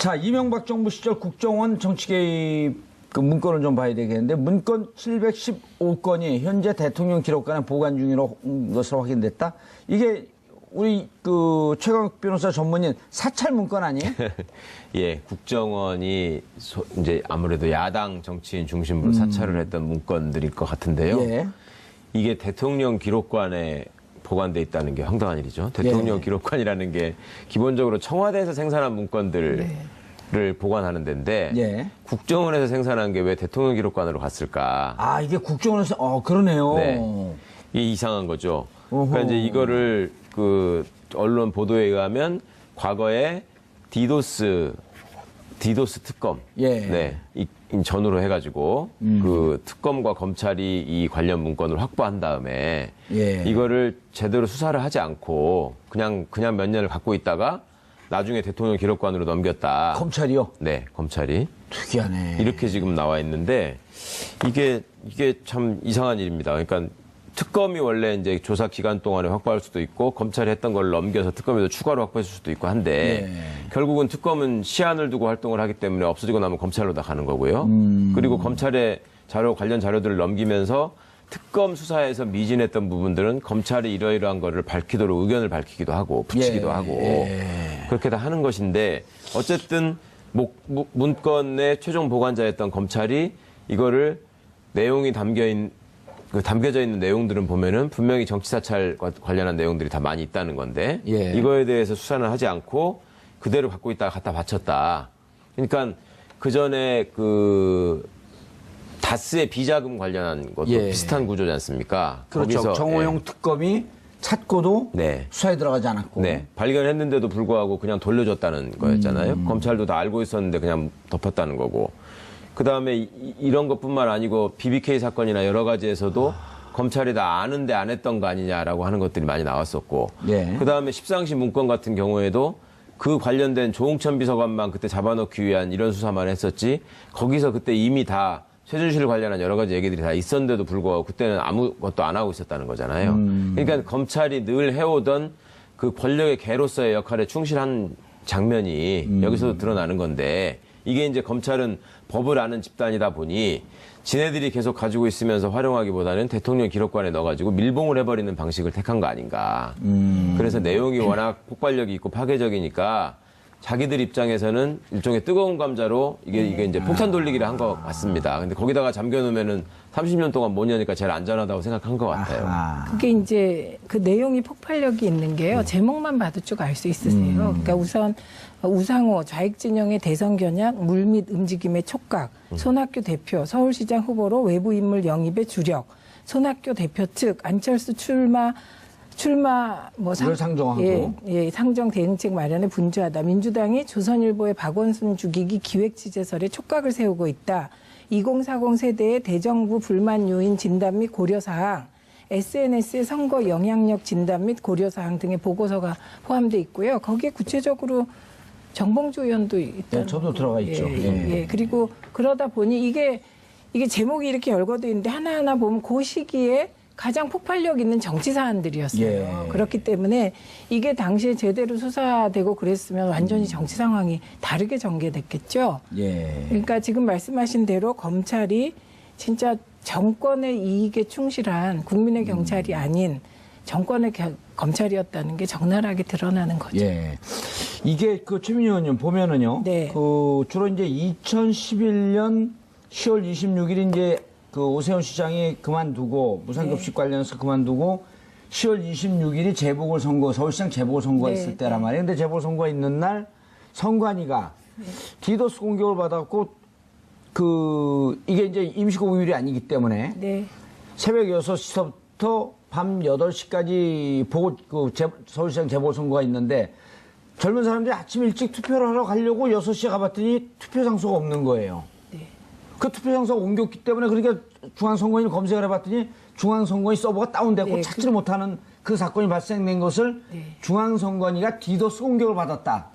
자, 이명박 정부 시절 국정원 정치 개입 그 문건을 좀 봐야 되겠는데 문건 715건이 현재 대통령 기록관에 보관 중인 것으로 확인됐다. 이게 우리 그 최강욱 변호사 전문인 사찰 문건 아니에요? 예, 국정원이 이제 아무래도 야당 정치인 중심으로 사찰을 했던 문건들일 것 같은데요. 예. 이게 대통령 기록관에 보관돼 있다는 게 황당한 일이죠. 대통령 예. 기록관이라는 게 기본적으로 청와대에서 생산한 문건들을 보관하는 데인데 예. 국정원에서 생산한 게 왜 대통령 기록관으로 갔을까? 아, 이게 국정원에서 그러네요. 네. 이게 이상한 거죠. 어허. 그러니까 이제 이거를 그 언론 보도에 의하면 과거에 디도스 특검, 예. 네, 이 전후로 해가지고 그 특검과 검찰이 이 관련 문건을 확보한 다음에 예. 이거를 제대로 수사를 하지 않고 그냥 몇 년을 갖고 있다가 나중에 대통령 기록관으로 넘겼다. 검찰이요? 네, 검찰이. 특이하네. 이렇게 지금 나와 있는데 이게 참 이상한 일입니다. 그러니까 특검이 원래 이제 조사 기간 동안에 확보할 수도 있고 검찰이 했던 걸 넘겨서 특검에도 추가로 확보했을 수도 있고 한데 결국은 특검은 시한을 두고 활동을 하기 때문에 없어지고 나면 검찰로 다 가는 거고요. 그리고 검찰에 관련 자료들을 넘기면서 특검 수사에서 미진했던 부분들은 검찰이 이러이러한 거를 밝히도록 의견을 밝히기도 하고 붙이기도 하고 그렇게 다 하는 것인데 어쨌든 문건의 최종 보관자였던 검찰이 이거를 내용이 담겨져 있는 내용들은 보면은 분명히 정치사찰과 관련한 내용들이 다 많이 있다는 건데 이거에 대해서 수사는 하지 않고 그대로 갖고 있다가 갖다 바쳤다. 그러니까 그 전에 그 다스의 비자금 관련한 것도 비슷한 구조지 않습니까? 그렇죠. 거기서, 정호영 특검이 찾고도 수사에 들어가지 않았고. 네. 발견했는데도 불구하고 그냥 돌려줬다는 거였잖아요. 검찰도 다 알고 있었는데 그냥 덮었다는 거고. 그다음에 이런 것뿐만 아니고 BBK 사건이나 여러 가지에서도 검찰이 다 아는데 안 했던 거 아니냐라고 하는 것들이 많이 나왔었고. 그다음에 십상시 문건 같은 경우에도 그 관련된 조홍천 비서관만 그때 잡아놓기 위한 이런 수사만 했었지 거기서 그때 이미 다 최순실 관련한 여러 가지 얘기들이 다 있었는데도 불구하고 그때는 아무것도 안 하고 있었다는 거잖아요. 그러니까 검찰이 늘 해오던 그 권력의 개로서의 역할에 충실한 장면이 여기서도 드러나는 건데 이게 이제 검찰은 법을 아는 집단이다 보니 지네들이 계속 가지고 있으면서 활용하기보다는 대통령 기록관에 넣어가지고 밀봉을 해버리는 방식을 택한 거 아닌가. 그래서 내용이 워낙 폭발력이 있고 파괴적이니까 자기들 입장에서는 일종의 뜨거운 감자로 이게 이제 폭탄 돌리기를 한 것 같습니다. 근데 거기다가 잠겨놓으면은 30년 동안 못 여니까 제일 안전하다고 생각한 것 같아요. 그게 이제 그 내용이 폭발력이 있는 게요. 제목만 봐도 쭉 알 수 있으세요. 그러니까 우선 우상호 좌익진영의 대선 견약, 물밑 움직임의 촉각, 손학규 대표 서울시장 후보로 외부 인물 영입의 주력, 손학규 대표 측 안철수 출마 상정하고 상정 대응책 마련에 분주하다. 민주당이 조선일보의 박원순 죽이기 기획 취재설에 촉각을 세우고 있다. 2040 세대의 대정부 불만 요인 진단 및 고려사항, SNS의 선거 영향력 진단 및 고려사항 등의 보고서가 포함되어 있고요. 거기에 구체적으로 정봉주 의원도 있다. 저도 들어가 있죠. 그리고 그러다 보니 이게 제목이 이렇게 열거돼 있는데 하나하나 보면 그 시기에 가장 폭발력 있는 정치 사안들이었어요. 그렇기 때문에 이게 당시에 제대로 수사되고 그랬으면 완전히 정치 상황이 다르게 전개됐겠죠. 그러니까 지금 말씀하신 대로 검찰이 진짜 정권의 이익에 충실한 국민의 경찰이 아닌 정권의 검찰이었다는 게 적나라하게 드러나는 거죠. 이게 그 최민희 의원님 보면은요. 그 주로 이제 2011년 10월 26일 이제 그 오세훈 시장이 그만두고 무상급식 관련해서 그만두고 10월 26일이 서울시장 재보궐선거가 있을 때란 말이에요. 근데 재보궐선거가 있는 날 선관위가 디도스 공격을 받았고 이게 이제 임시공휴일이 아니기 때문에 새벽 6시부터 밤 8시까지 서울시장 재보궐선거가 있는데 젊은 사람들이 아침 일찍 투표를 하러 가려고 6시에 가봤더니 투표 장소가 없는 거예요. 그 투표 장소가 옮겼기 때문에 그러니까 중앙선관위를 검색을 해봤더니 중앙선관위 서버가 다운되고 찾지를 못하는 그 사건이 발생된 것을 중앙선관위가 디도스 공격을 받았다.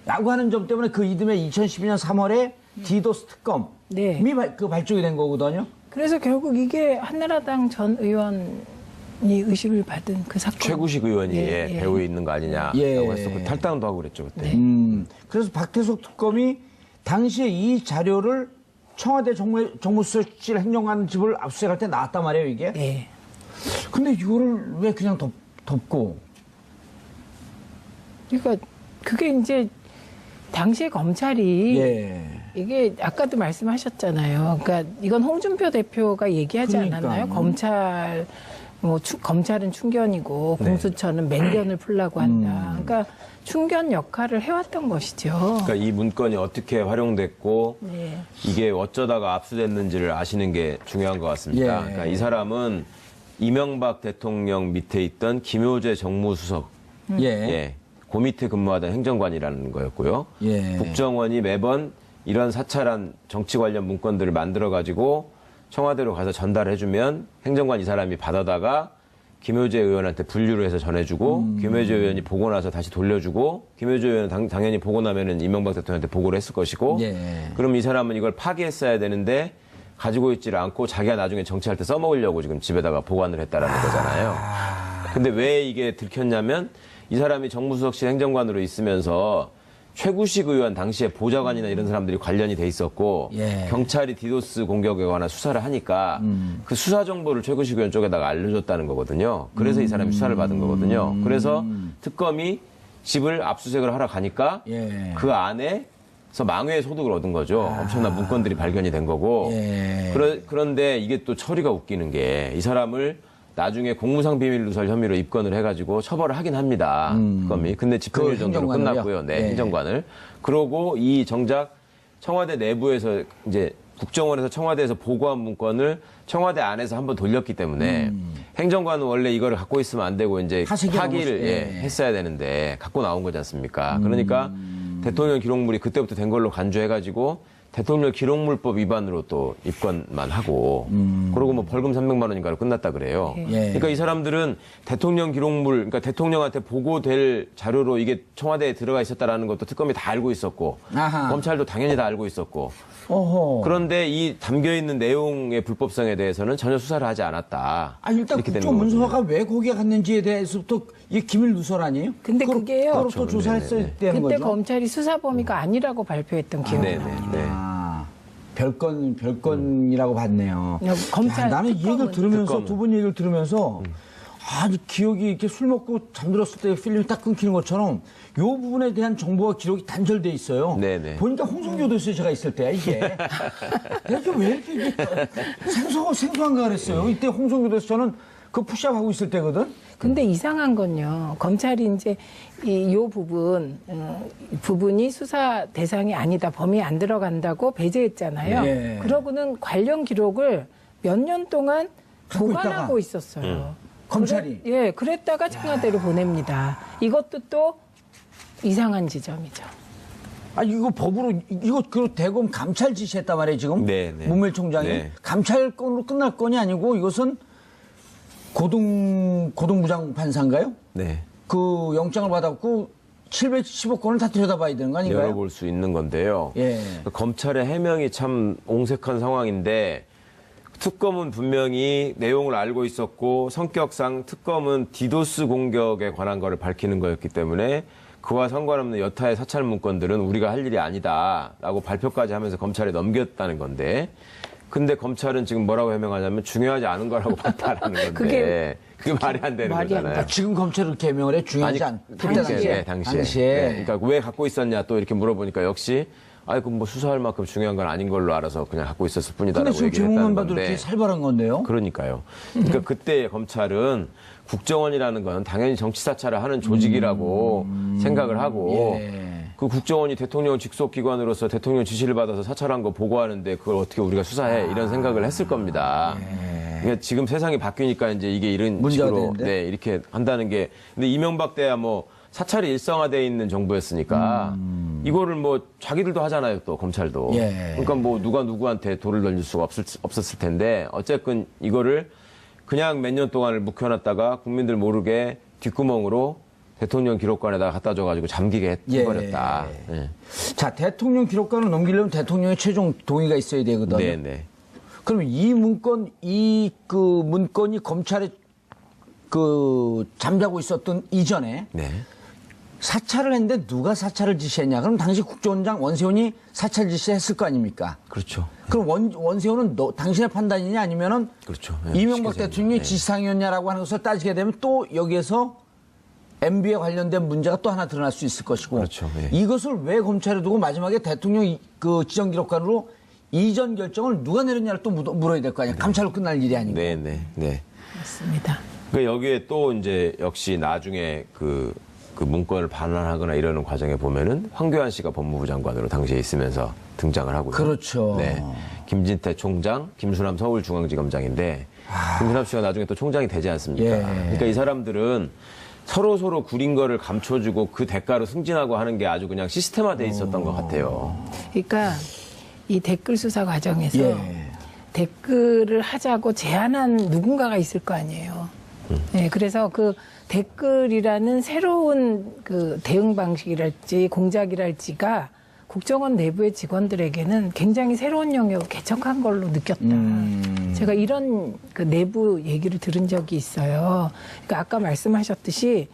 라고 하는 점 때문에 그 이듬해 2012년 3월에 디도스 특검이 발족이 된 거거든요. 그래서 결국 이게 한나라당 전 의원 의식을 받은 그 사건. 최구식 의원이 예, 예. 배후에 있는 거 아니냐라고 예. 했었고 탈당도 하고 그랬죠 그때. 그래서 박태석 특검이 당시에 이 자료를 청와대 정무수석실 행정관 집을 압수수색할 때 나왔단 말이에요, 이게. 네. 근데 이거를 왜 그냥 덮고? 그러니까 그게 이제 당시에 검찰이 예. 이게 아까도 말씀하셨잖아요. 그러니까 이건 홍준표 대표가 얘기하지 그러니까. 않았나요? 검찰은 충견이고 네. 공수처는 맹견을 풀라고 한다. 그러니까 충견 역할을 해왔던 것이죠. 그러니까 이 문건이 어떻게 활용됐고 네. 이게 어쩌다가 압수됐는지를 아시는 게 중요한 것 같습니다. 예. 그러니까 이 사람은 이명박 대통령 밑에 있던 김효재 정무수석, 예. 그 밑에 근무하던 행정관이라는 거였고요. 예. 국정원이 매번 이런 사찰한 정치 관련 문건들을 만들어가지고 청와대로 가서 전달해주면 행정관 이 사람이 받아다가 김효재 의원한테 분류를 해서 전해주고 김효재 의원이 보고 나서 다시 돌려주고 김효재 의원은 당연히 보고 나면은 이명박 대통령한테 보고를 했을 것이고 예. 그럼 이 사람은 이걸 파기했어야 되는데 가지고 있지를 않고 자기가 나중에 정치할 때 써먹으려고 지금 집에다가 보관을 했다라는 거잖아요. 근데 왜 이게 들켰냐면 이 사람이 정무수석실 행정관으로 있으면서 최구식 의원 당시에 보좌관이나 이런 사람들이 관련이 돼 있었고 예. 경찰이 디도스 공격에 관한 수사를 하니까 그 수사 정보를 최구식 의원 쪽에다가 알려줬다는 거거든요. 그래서 이 사람이 수사를 받은 거거든요. 그래서 특검이 집을 압수수색을 하러 가니까 예. 그 안에서 망외의 소득을 얻은 거죠. 엄청난 문건들이 발견이 된 거고. 예. 그런데 이게 또 처리가 웃기는 게 이 사람을 나중에 공무상 비밀 누설 혐의로 입건을 해가지고 처벌을 하긴 합니다. 특검이. 근데 집행유예 그 정도로 행정관을요? 끝났고요. 네, 예. 행정관을. 그러고 이 정작 청와대 내부에서 이제 국정원에서 청와대에서 보고한 문건을 청와대 안에서 한번 돌렸기 때문에 행정관은 원래 이거를 갖고 있으면 안 되고 이제 파기를 파기를 예. 했어야 되는데 갖고 나온 거지 않습니까? 그러니까 대통령 기록물이 그때부터 된 걸로 간주해가지고 대통령 기록물법 위반으로 또 입건만 하고 그러고 뭐 벌금 300만 원인가로 끝났다 그래요. 예. 그러니까 이 사람들은 대통령 기록물, 그러니까 대통령한테 보고될 자료로 이게 청와대에 들어가 있었다라는 것도 특검이 다 알고 있었고 아하. 검찰도 당연히 다 알고 있었고 어허. 그런데 이 담겨 있는 내용의 불법성에 대해서는 전혀 수사를 하지 않았다. 일단 이렇게 되는 국정문서화가 왜 거기에 갔는지에 대해서부터 이게 기밀 누설 아니에요? 근데 그게요. 그걸 또 조사했어야 되는 그때 거죠. 검찰이 수사 범위가 아니라고 발표했던 기억이 네네. 나요. 네. 아, 별건이라고 봤네요. 검찰 야, 나는 이 얘기를 특검은. 들으면서 특검은. 두 분 얘기를 들으면서 기억이 이렇게 술 먹고 잠들었을 때 필름이 딱 끊기는 것처럼 이 부분에 대한 정보와 기록이 단절돼 있어요. 네네. 보니까 홍성교 도시가 있을 때야 이게. 내가 왜 이렇게 이게 생소한가 그랬어요. 이때 홍성교 도시는 그 푸시업 하고 있을 때거든. 근데 이상한 건요. 검찰이 이제 요 부분이 수사 대상이 아니다. 범위에 안 들어간다고 배제했잖아요. 예. 그러고는 관련 기록을 몇 년 동안 갖고 보관하고 있다가. 있었어요. 검찰이. 그랬다가 청와대로 보냅니다. 이것도 또 이상한 지점이죠. 이거 법으로 이거 그 대검 감찰 지시했단 말이에요 지금. 네, 네. 문밀총장이 네. 감찰건으로 끝날 건이 아니고 이것은 고등부장 판사인가요? 네. 그 영장을 받았고 710억 건을 다 들여다봐야 되는 거 아닌가요? 열어볼 수 있는 건데요. 예. 검찰의 해명이 참 옹색한 상황인데 특검은 분명히 내용을 알고 있었고 성격상 특검은 디도스 공격에 관한 거를 밝히는 거였기 때문에 그와 상관없는 여타의 사찰 문건들은 우리가 할 일이 아니다라고 발표까지 하면서 검찰에 넘겼다는 건데 근데 검찰은 지금 뭐라고 해명하냐면 중요하지 않은 거라고 봤다라는 건데 그게 말이 안 되는 말이 안 거잖아요. 지금 검찰을 개명을 해 중요하지 않. 그때 당시에. 당시에. 네, 그러니까 왜 갖고 있었냐 또 이렇게 물어보니까 역시 뭐 수사할 만큼 중요한 건 아닌 걸로 알아서 그냥 갖고 있었을 근데 뿐이다라고 지금 얘기를 제목만 했다는 봐도 건데. 이렇게 살벌한 건데요. 그러니까요. 그러니까 그때 검찰은 국정원이라는 건 당연히 정치 사찰을 하는 조직이라고 생각을 하고 예. 그 국정원이 대통령 직속 기관으로서 대통령 지시를 받아서 사찰한 거 보고하는데 그걸 어떻게 우리가 수사해 이런 생각을 했을 겁니다. 그러니까 지금 세상이 바뀌니까 이제 이게 이런 문제가 식으로 되는데? 이렇게 한다는 게 근데 이명박 때야 뭐 사찰이 일상화돼 있는 정부였으니까 이거를 뭐 자기들도 하잖아요 또 검찰도. 예. 그러니까 뭐 누가 누구한테 돌을 던질 수가 없었을 텐데 어쨌든 이거를 그냥 몇 년 동안을 묵혀놨다가 국민들 모르게 뒷구멍으로 대통령 기록관에다가 갖다 줘가지고 잠기게 해버렸다. 예. 자, 대통령 기록관을 넘기려면 대통령의 최종 동의가 있어야 되거든요. 네네. 그러면 이 문건이 검찰에 그 잠자고 있었던 이전에 네. 사찰을 했는데 누가 사찰을 지시했냐? 그럼 당시 국정원장 원세훈이 사찰 지시했을 거 아닙니까? 그렇죠. 그럼 원세훈은 당신의 판단이냐 아니면은 그렇죠. 이명박 시키자면. 대통령이 네. 지시사항이었냐라고 하는 것을 따지게 되면 또 여기에서 MB에 관련된 문제가 또 하나 드러날 수 있을 것이고 그렇죠. 네. 이것을 왜 검찰에 두고 마지막에 대통령 그 지정기록관으로 이전 결정을 누가 내렸냐를 또 물어야 될 거 아니에요. 감찰로 끝날 일이 아니고. 네, 네, 네. 맞습니다. 그러니까 여기에 또 이제 역시 나중에 그 문건을 반환하거나 이러는 과정에 보면은 황교안 씨가 법무부 장관으로 당시에 있으면서 등장을 하고요. 그렇죠. 네. 김진태 총장, 김수남 서울중앙지검장인데 김수남 씨가 나중에 또 총장이 되지 않습니까? 예. 그러니까 이 사람들은 서로 구린 거를 감춰주고 그 대가로 승진하고 하는 게 아주 그냥 시스템화돼 있었던 것 같아요. 그러니까 이 댓글 수사 과정에서 예. 댓글을 하자고 제안한 누군가가 있을 거 아니에요. 네, 그래서 그 댓글이라는 새로운 그 대응 방식이랄지 공작이랄지가 국정원 내부의 직원들에게는 굉장히 새로운 영역을 개척한 걸로 느꼈다. 제가 이런 그 내부 얘기를 들은 적이 있어요. 그러니까 아까 말씀하셨듯이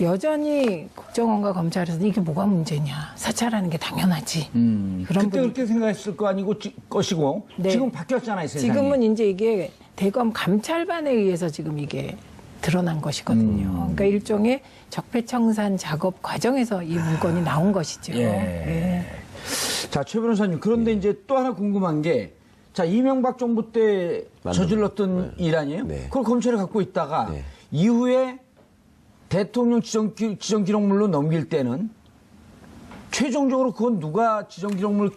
여전히 국정원과 검찰에서는 이게 뭐가 문제냐. 사찰하는 게 당연하지. 그런 그때 부분. 그렇게 생각했을 거 아니고 것이고 네. 지금 바뀌었잖아요. 세상이. 지금은 이제 이게 대검 감찰반에 의해서 지금 이게 드러난 것이거든요. 그러니까 일종의 적폐청산 작업 과정에서 이 문건이 나온 것이죠. 예. 예. 자, 최 변호사님. 그런데 이제 또 하나 궁금한 게, 자, 이명박 정부 때 저질렀던 일 아니에요? 네. 그걸 검찰에 갖고 있다가 네. 이후에 대통령 지정기록물로 넘길 때는 최종적으로 그건 누가 지정기록물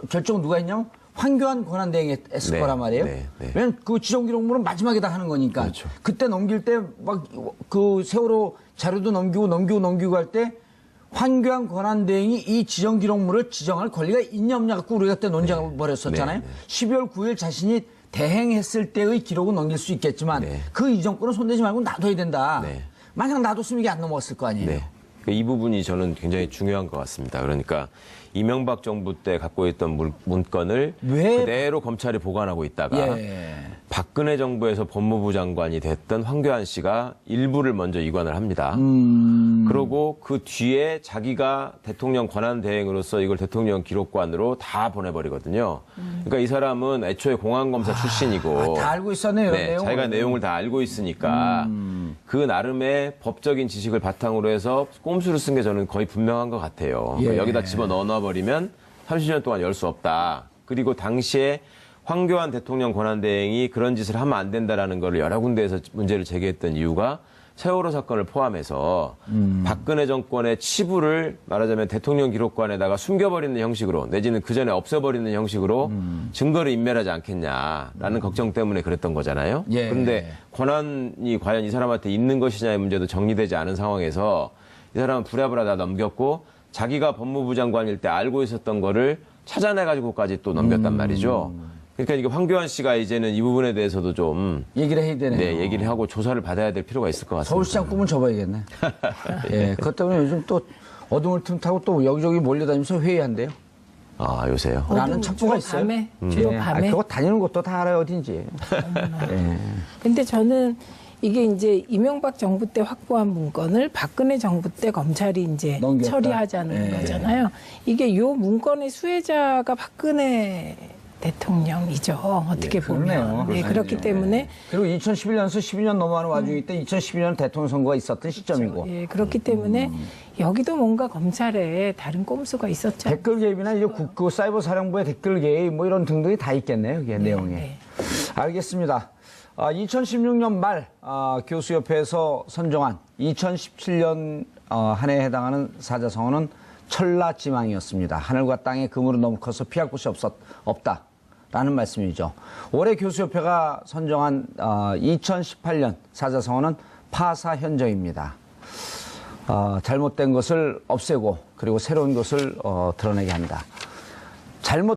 결정 누가 했냐면 황교안 권한대행이 했을 네. 거란 말이에요. 네. 네. 왜냐면 그 지정기록물은 마지막에다 하는 거니까. 그렇죠. 그때 넘길 때 막 그 세월호 자료도 넘기고 할 때 황교안 권한대행이 이 지정기록물을 지정할 권리가 있냐 없냐 갖고 우리가 그때 논쟁을 벌였었잖아요. 네. 12월 9일 자신이 대행했을 때의 기록은 넘길 수 있겠지만 네. 그 이전권은 손대지 말고 놔둬야 된다. 네. 만약 놔뒀으면 이게 안 넘어갔을 거 아니에요. 네. 이 부분이 저는 굉장히 중요한 것 같습니다. 그러니까 이명박 정부 때 갖고 있던 문건을 왜? 그대로 검찰이 보관하고 있다가 예. 박근혜 정부에서 법무부 장관이 됐던 황교안 씨가 일부를 먼저 이관을 합니다. 그러고 그 뒤에 자기가 대통령 권한 대행으로서 이걸 대통령 기록관으로 다 보내버리거든요. 그러니까 이 사람은 애초에 공안검사 출신이고 다 알고 있었네요. 네, 내용을. 자기가 내용을 다 알고 있으니까 그 나름의 법적인 지식을 바탕으로 해서 꼼수를 쓴 게 저는 거의 분명한 것 같아요. 그러니까 예. 여기다 집어넣어버리면 30년 동안 열 수 없다. 그리고 당시에 황교안 대통령 권한대행이 그런 짓을 하면 안 된다라는 걸 여러 군데에서 문제를 제기했던 이유가 세월호 사건을 포함해서 박근혜 정권의 치부를 말하자면 대통령 기록관에다가 숨겨버리는 형식으로 내지는 그 전에 없애버리는 형식으로 증거를 인멸하지 않겠냐라는 걱정 때문에 그랬던 거잖아요. 예. 그런데 권한이 과연 이 사람한테 있는 것이냐의 문제도 정리되지 않은 상황에서 이 사람은 부랴부랴 다 넘겼고 자기가 법무부 장관일 때 알고 있었던 거를 찾아내가지고까지 또 넘겼단 말이죠. 그러니까 이게 황교안 씨가 이제는 이 부분에 대해서도 좀 얘기를 해야 되네요. 네, 얘기를 하고 조사를 받아야 될 필요가 있을 것 같습니다. 서울시장 꿈은 접어야겠네. 예, 그것 때문에 요즘 또 어둠을 틈타고 또 여기저기 몰려다니면서 회의한대요. 아, 요새요? 라는 첩보가 있어요. 밤에, 주로 예. 밤에. 그거 다니는 것도 다 알아요, 어딘지. 예. 근데 저는 이게 이제 이명박 정부 때 확보한 문건을 박근혜 정부 때 검찰이 이제 넘겼다. 처리하자는 예. 거잖아요. 이게 요 문건의 수혜자가 박근혜 대통령이죠. 어떻게 보면. 그러네요. 네, 그렇기 때문에 그리고 2011년에서 12년 넘어가는 와중에 때 2012년 대통령 선거가 있었던 시점이고. 예, 그렇기 때문에 여기도 뭔가 검찰에 다른 꼼수가 있었죠. 댓글 개입이나 이제 그 사이버 사령부의 댓글 개입 뭐 이런 등등이 다 있겠네요, 이게 내용에. 네. 알겠습니다. 2016년 말 교수협회에서 선정한 2017년 한 해에 해당하는 사자성어는 천라지망이었습니다. 하늘과 땅의 그물은 너무 커서 피할 곳이 없다라는 말씀이죠. 올해 교수협회가 선정한 2018년 사자성어는 파사현정입니다. 잘못된 것을 없애고 그리고 새로운 것을 드러내게 한다. 잘못